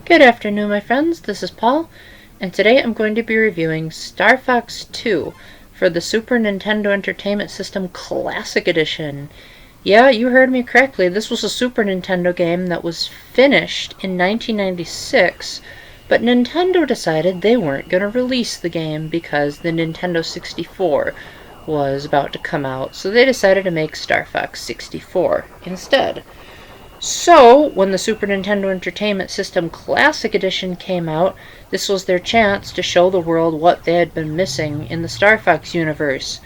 Good afternoon, my friends. This is Paul, and today I'm going to be reviewing Star Fox 2 for the Super Nintendo Entertainment System Classic Edition. Yeah, you heard me correctly. This was a Super Nintendo game that was finished in 1996, but Nintendo decided they weren't going to release the game because the Nintendo 64 was about to come out, so they decided to make Star Fox 64 instead. So, when the Super Nintendo Entertainment System Classic Edition came out, this was their chance to show the world what they had been missing in the Star Fox universe.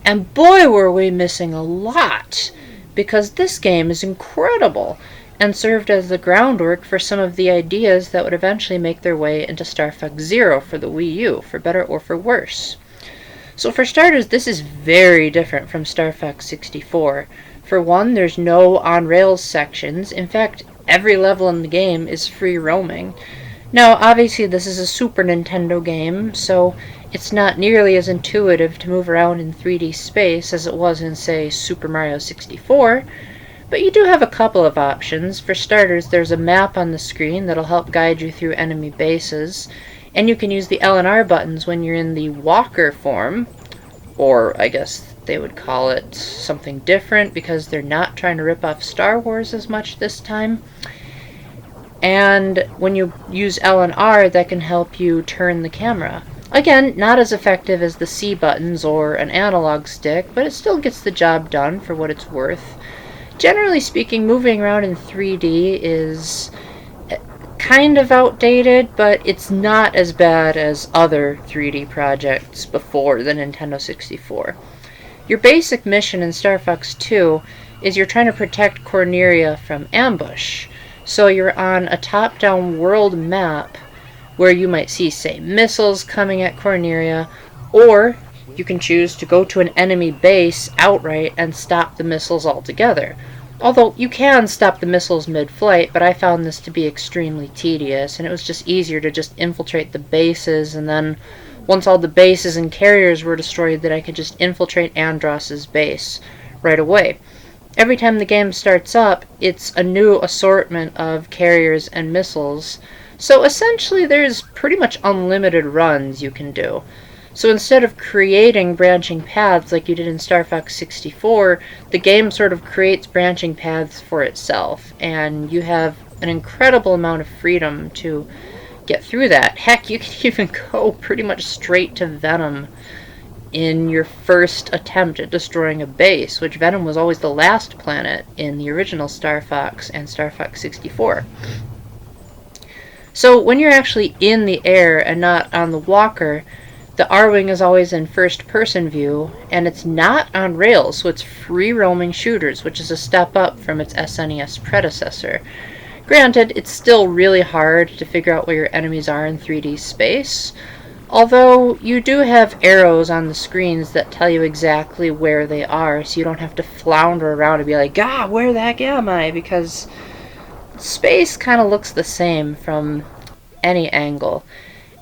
And boy, were we missing a lot! Because this game is incredible, and served as the groundwork for some of the ideas that would eventually make their way into Star Fox Zero for the Wii U, for better or for worse. So for starters, this is very different from Star Fox 64. For one, there's no on-rails sections. In fact, every level in the game is free roaming. Now, obviously this is a Super Nintendo game, so it's not nearly as intuitive to move around in 3D space as it was in, say, Super Mario 64, but you do have a couple of options. For starters, there's a map on the screen that'll help guide you through enemy bases, and you can use the L and R buttons when you're in the walker form, or I guess they would call it something different because they're not trying to rip off Star Wars as much this time. And when you use L and R, that can help you turn the camera. Again, not as effective as the C buttons or an analog stick, but it still gets the job done for what it's worth. Generally speaking, moving around in 3D is kind of outdated, but it's not as bad as other 3D projects before the Nintendo 64. Your basic mission in Star Fox 2 is you're trying to protect Corneria from ambush. So you're on a top-down world map where you might see, say, missiles coming at Corneria, or you can choose to go to an enemy base outright and stop the missiles altogether. Although you can stop the missiles mid-flight, but I found this to be extremely tedious, and it was just easier to just infiltrate the bases, and then once all the bases and carriers were destroyed, that I could just infiltrate Andross's base right away. Every time the game starts up, it's a new assortment of carriers and missiles, so essentially there's pretty much unlimited runs you can do. So instead of creating branching paths like you did in Star Fox 64, the game sort of creates branching paths for itself, and you have an incredible amount of freedom to get through that. Heck, you can even go pretty much straight to Venom in your first attempt at destroying a base, which Venom was always the last planet in the original Star Fox and Star Fox 64. So when you're actually in the air and not on the walker, the R-Wing is always in first-person view, and it's not on rails, so it's free-roaming shooters, which is a step up from its SNES predecessor. Granted, it's still really hard to figure out where your enemies are in 3D space, although you do have arrows on the screens that tell you exactly where they are, so you don't have to flounder around and be like, where the heck am I? Because space kind of looks the same from any angle.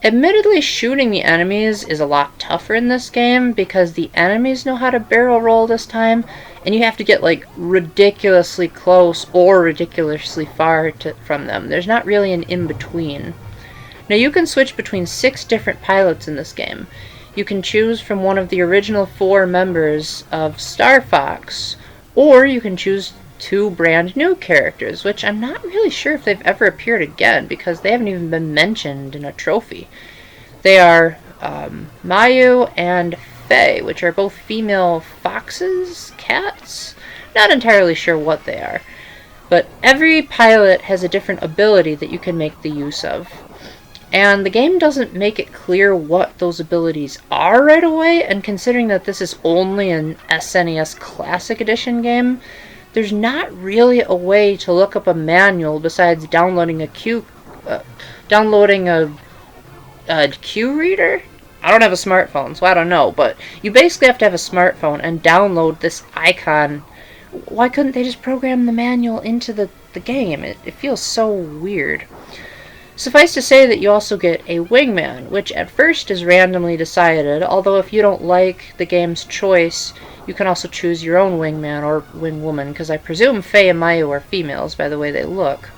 Admittedly, shooting the enemies is a lot tougher in this game because the enemies know how to barrel roll this time, and you have to get like ridiculously close or ridiculously far from them. There's not really an in-between. Now you can switch between 6 different pilots in this game. You can choose from one of the original 4 members of Star Fox, or you can choose 2 brand new characters, which I'm not really sure if they've ever appeared again because they haven't even been mentioned in a trophy. They are Mayu and Faye, which are both female foxes, cats? Not entirely sure what they are. But every pilot has a different ability that you can make the use of. And the game doesn't make it clear what those abilities are right away, and considering that this is only an SNES Classic Edition game, there's not really a way to look up a manual besides downloading a Q reader. I don't have a smartphone, so I don't know, but you basically have to have a smartphone and download this icon. Why couldn't they just program the manual into the game? It feels so weird. Suffice to say that you also get a wingman, which at first is randomly decided, although if you don't like the game's choice, you can also choose your own wingman or wingwoman, because I presume Faye and Mayu are females by the way they look.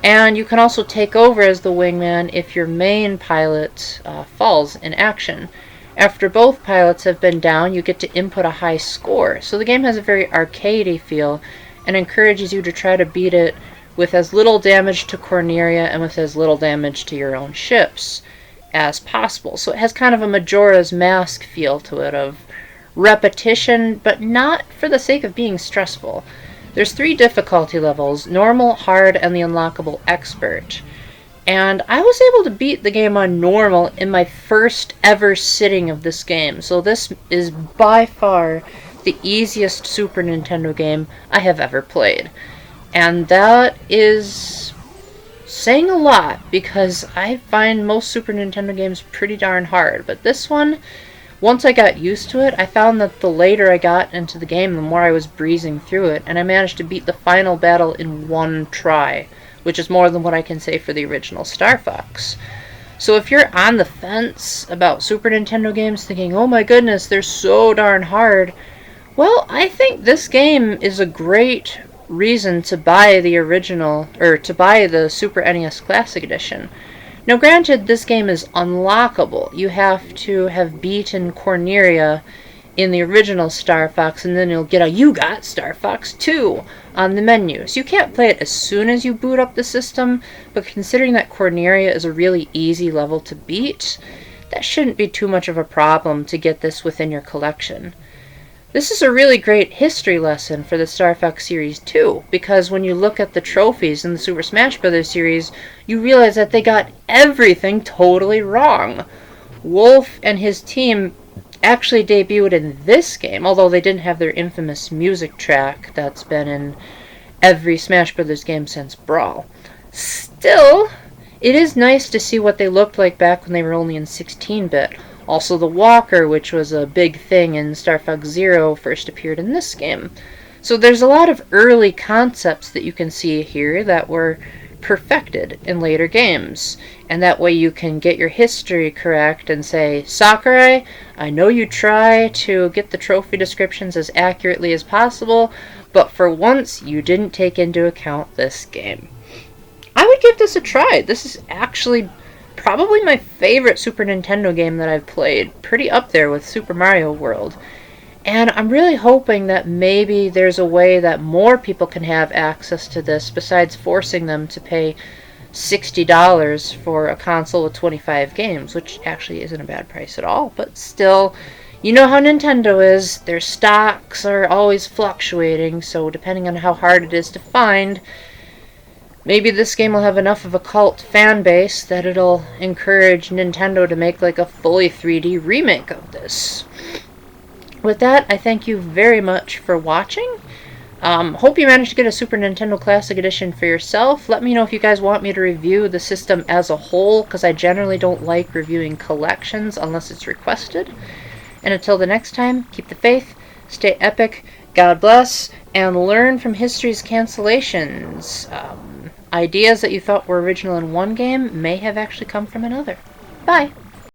And you can also take over as the wingman if your main pilot falls in action. After both pilots have been down, you get to input a high score. So the game has a very arcadey feel and encourages you to try to beat it with as little damage to Corneria and with as little damage to your own ships as possible. So it has kind of a Majora's Mask feel to it, of repetition, but not for the sake of being stressful. There's 3 difficulty levels: normal, hard, and the unlockable expert. And I was able to beat the game on normal in my first ever sitting of this game. So this is by far the easiest Super Nintendo game I have ever played. And that is saying a lot, because I find most Super Nintendo games pretty darn hard. But this one, once I got used to it, I found that the later I got into the game, the more I was breezing through it, and I managed to beat the final battle in 1 try, which is more than what I can say for the original Star Fox. So if you're on the fence about Super Nintendo games thinking, oh my goodness, they're so darn hard, well, I think this game is a great reason to buy the original, or to buy the Super NES Classic Edition. Now granted, this game is unlockable. You have to have beaten Corneria in the original Star Fox, and then you'll get a "You Got Star Fox 2" on the menu. So you can't play it as soon as you boot up the system, but considering that Corneria is a really easy level to beat, that shouldn't be too much of a problem to get this within your collection. This is a really great history lesson for the Star Fox series too, because when you look at the trophies in the Super Smash Bros. Series, you realize that they got everything totally wrong. Wolf and his team actually debuted in this game, although they didn't have their infamous music track that's been in every Smash Bros. Game since Brawl. Still, it is nice to see what they looked like back when they were only in 16-bit. Also, the walker, which was a big thing in Star Fox Zero, first appeared in this game. So there's a lot of early concepts that you can see here that were perfected in later games. And that way you can get your history correct and say, Sakurai, I know you try to get the trophy descriptions as accurately as possible, but for once you didn't take into account this game. I would give this a try. This is actually probably my favorite Super Nintendo game that I've played, pretty up there with Super Mario World. And I'm really hoping that maybe there's a way that more people can have access to this besides forcing them to pay $60 for a console with 25 games, which actually isn't a bad price at all. But still, you know how Nintendo is. Their stocks are always fluctuating, so depending on how hard it is to find, maybe this game will have enough of a cult fan base that it'll encourage Nintendo to make like a fully 3D remake of this. With that, I thank you very much for watching. Hope you managed to get a Super Nintendo Classic Edition for yourself. Let me know if you guys want me to review the system as a whole, because I generally don't like reviewing collections unless it's requested. And until the next time, keep the faith, stay epic, God bless, and learn from history's cancellations. Ideas that you thought were original in one game may have actually come from another. Bye!